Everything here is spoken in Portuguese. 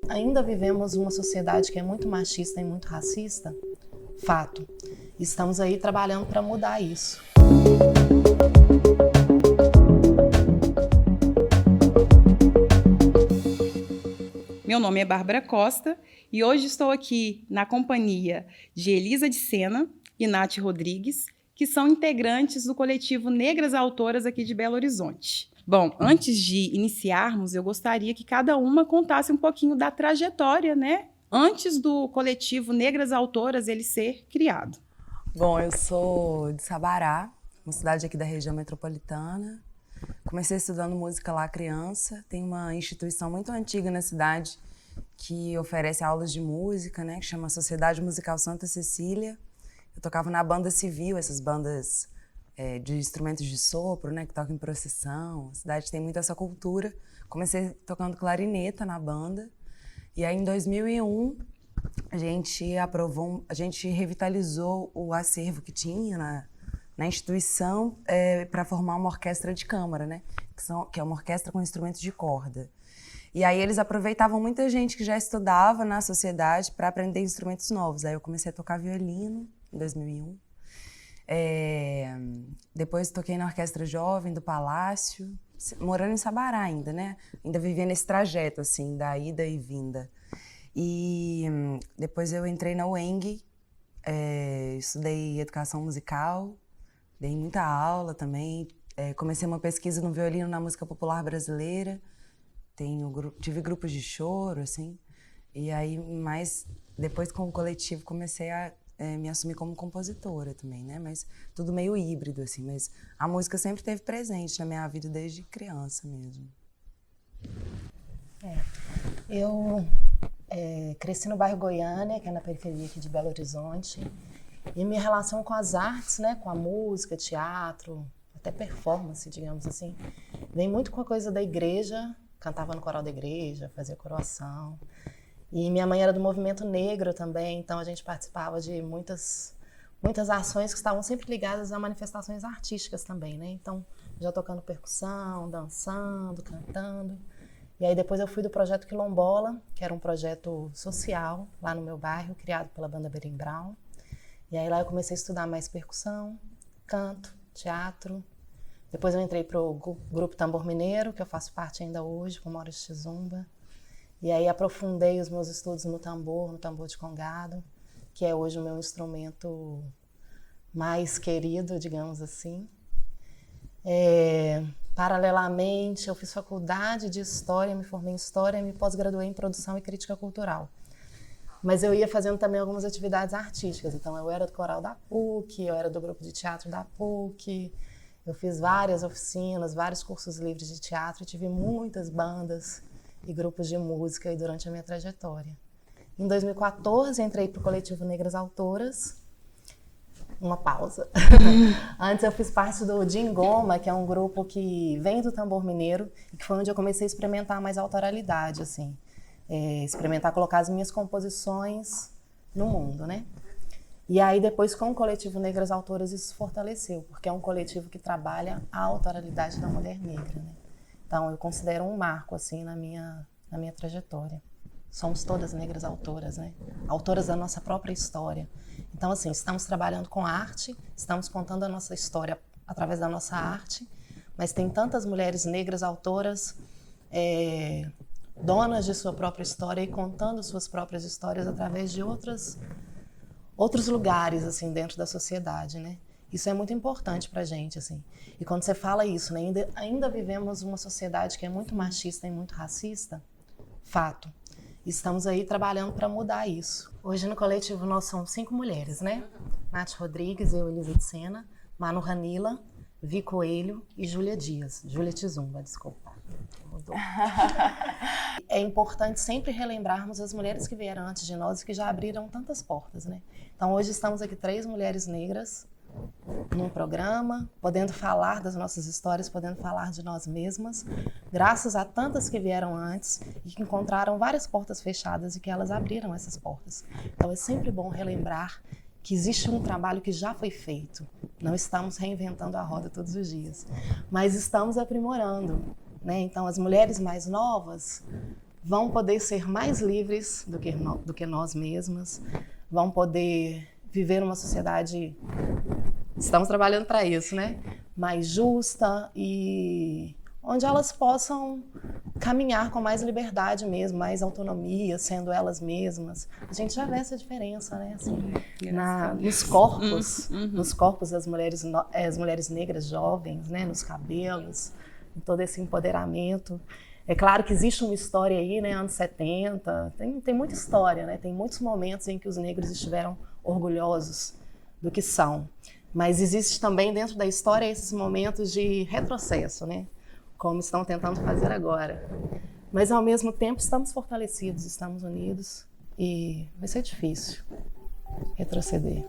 ainda vivemos uma sociedade que é muito machista e muito racista? Fato. Estamos aí trabalhando para mudar isso. Meu nome é Bárbara Costa e hoje estou aqui na companhia de Elisa de Sena e Nath Rodrigues, que são integrantes do coletivo Negras Autoras aqui de Belo Horizonte. Bom, antes de iniciarmos, eu gostaria que cada uma contasse um pouquinho da trajetória, né? Antes do coletivo Negras Autoras ele ser criado. Bom, eu sou de Sabará, uma cidade aqui da região metropolitana. Comecei estudando música lá criança. Tem uma instituição muito antiga na cidade que oferece aulas de música, né? Que chama Sociedade Musical Santa Cecília. Eu tocava na banda civil, essas bandas de instrumentos de sopro, né? Que tocam em procissão. A cidade tem muito essa cultura. Comecei tocando clarineta na banda. E aí, em 2001, a gente revitalizou o acervo que tinha na instituição para formar uma orquestra de câmara, né? Que é uma orquestra com instrumentos de corda. E aí eles aproveitavam muita gente que já estudava na sociedade para aprender instrumentos novos. Aí eu comecei a tocar violino em 2001. Depois toquei na Orquestra Jovem do Palácio, morando em Sabará ainda, né? Ainda vivia nesse trajeto, assim, da ida e vinda. E depois eu entrei na UENG, estudei educação musical, dei muita aula também, comecei uma pesquisa no violino na música popular brasileira, tive grupos de choro, assim, e aí mais depois com o coletivo comecei a me assumir como compositora também, né? Mas tudo meio híbrido, assim, mas a música sempre esteve presente na minha vida desde criança mesmo. Eu cresci no bairro Goiânia, que é na periferia aqui de Belo Horizonte, e minha relação com as artes, né, com a música, teatro, até performance, digamos assim, vem muito com a coisa da igreja. Cantava no coral da igreja, fazia coroação. E minha mãe era do movimento negro também, então a gente participava de muitas ações que estavam sempre ligadas a manifestações artísticas também, né? Então, já tocando percussão, dançando, cantando. E aí depois eu fui do Projeto Quilombola, que era um projeto social lá no meu bairro, criado pela banda Berimbau. E aí lá eu comecei a estudar mais percussão, canto, teatro. Depois eu entrei para o Grupo Tambor Mineiro, que eu faço parte ainda hoje, com Maurício Chizumba. E aí aprofundei os meus estudos no tambor de congado, que é hoje o meu instrumento mais querido, digamos assim. Paralelamente, eu fiz faculdade de História, me formei em História e me pós-graduei em Produção e Crítica Cultural. Mas eu ia fazendo também algumas atividades artísticas. Então, eu era do coral da PUC, eu era do grupo de teatro da PUC. Eu fiz várias oficinas, vários cursos livres de teatro e tive muitas bandas e grupos de música aí durante a minha trajetória. Em 2014, entrei para o coletivo Negras Autoras. Uma pausa. Antes eu fiz parte do Dingoma, que é um grupo que vem do tambor mineiro e que foi onde eu comecei a experimentar mais autoralidade, assim. Experimentar colocar as minhas composições no mundo, né? E aí depois com o coletivo Negras Autoras isso se fortaleceu, porque é um coletivo que trabalha a autoralidade da mulher negra, né? Então eu considero um marco assim na minha trajetória. Somos todas negras autoras, né? Autoras da nossa própria história. Então assim, estamos trabalhando com arte, estamos contando a nossa história através da nossa arte, mas tem tantas mulheres negras autoras donas de sua própria história e contando suas próprias histórias através de outros lugares assim dentro da sociedade, né? Isso é muito importante pra gente, assim. E quando você fala isso, né, ainda vivemos uma sociedade que é muito machista e muito racista, fato. Estamos aí trabalhando para mudar isso. Hoje no coletivo nós somos 5 mulheres, né? Nath Rodrigues, eu, Elisa de Sena, Manu Ranila, Vi Coelho e Júlia Dias. Júlia Tizumba, desculpa. Mudou. É importante sempre relembrarmos as mulheres que vieram antes de nós e que já abriram tantas portas, né? Então hoje estamos aqui 3 mulheres negras num programa, podendo falar das nossas histórias, podendo falar de nós mesmas, graças a tantas que vieram antes e que encontraram várias portas fechadas e que elas abriram essas portas. Então é sempre bom relembrar que existe um trabalho que já foi feito. Não estamos reinventando a roda todos os dias, mas estamos aprimorando, né? Então as mulheres mais novas vão poder ser mais livres do que nós mesmas, vão poder viver uma sociedade, estamos trabalhando para isso, né? Mais justa e onde elas possam caminhar com mais liberdade mesmo, mais autonomia, sendo elas mesmas. A gente já vê essa diferença, né? Assim, nos corpos das mulheres, as mulheres negras jovens, né? Nos cabelos, em todo esse empoderamento. É claro que existe uma história aí, né? Anos 70, tem muita história, né? Tem muitos momentos em que os negros estiveram orgulhosos do que são. Mas existe também dentro da história esses momentos de retrocesso, né? Como estão tentando fazer agora. Mas, ao mesmo tempo, estamos fortalecidos, estamos unidos e vai ser difícil retroceder.